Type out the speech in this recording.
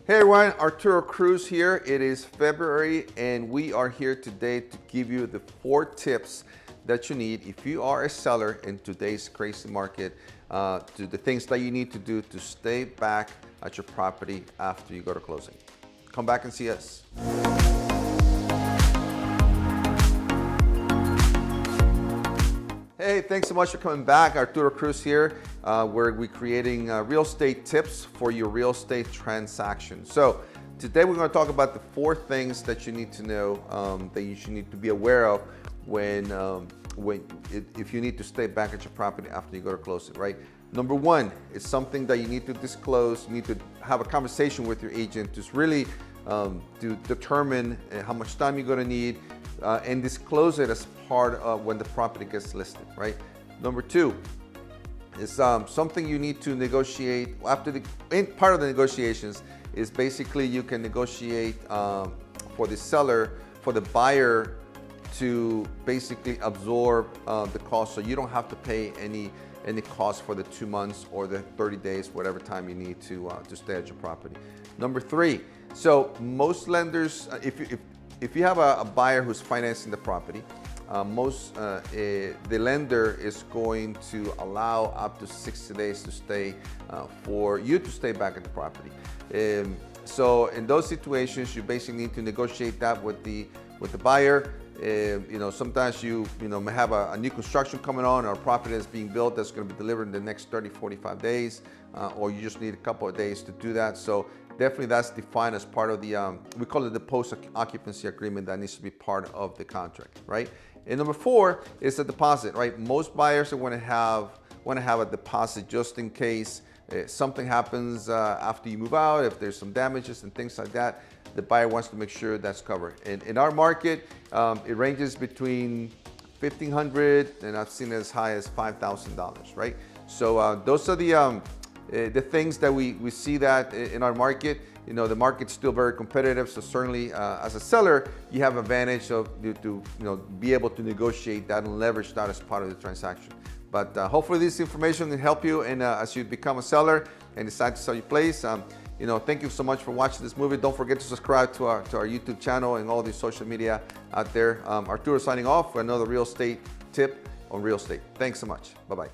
Hey everyone, Arturo Cruz here. It is February and we are here today to give you the 4 tips that you need if you are a seller in today's crazy market, to the things that you need to do to stay back at your property after you go to closing. Come back and see us. Hey, thanks so much for coming back. Arturo Cruz here, where we're creating real estate tips for your real estate transaction. So today we're going to talk about the 4 things that you need to know, that you should need to be aware of if you need to stay back at your property after you go to closing, right? Number 1 is something that you need to disclose. You need to have a conversation with your agent to really to determine how much time you're going to need, and disclose it as part of when the property gets listed, right? Number 2 is something you need to negotiate after part of the negotiations is basically you can negotiate for the seller, for the buyer to basically absorb the cost, so you don't have to pay any cost for the 2 months or the 30 days, whatever time you need to stay at your property. Number 3, so most lenders, if you have a buyer who's financing the property, the lender is going to allow up to 60 days to stay, for you to stay back at the property. So in those situations, you basically need to negotiate that with the buyer. Sometimes you may have a new construction coming on, or a property that's being built that's going to be delivered in the next 30, 45 days, or you just need a couple of days to do that. So definitely that's defined as part of the, we call it the post-occupancy agreement that needs to be part of the contract, right? And number 4 is the deposit, right? Most buyers want to have a deposit just in case something happens after you move out, if there's some damages and things like that. The buyer wants to make sure that's covered. And in our market, it ranges between $1,500 and I've seen it as high as $5,000, right? So those are the things that we see that in our market. The market's still very competitive, so certainly as a seller, you have advantage of to be able to negotiate that and leverage that as part of the transaction. But hopefully this information will help you, and as you become a seller and decide to sell your place. Thank you so much for watching this movie. Don't forget to subscribe to our YouTube channel and all the social media out there. Arturo signing off for another real estate tip on real estate. Thanks so much. Bye-bye.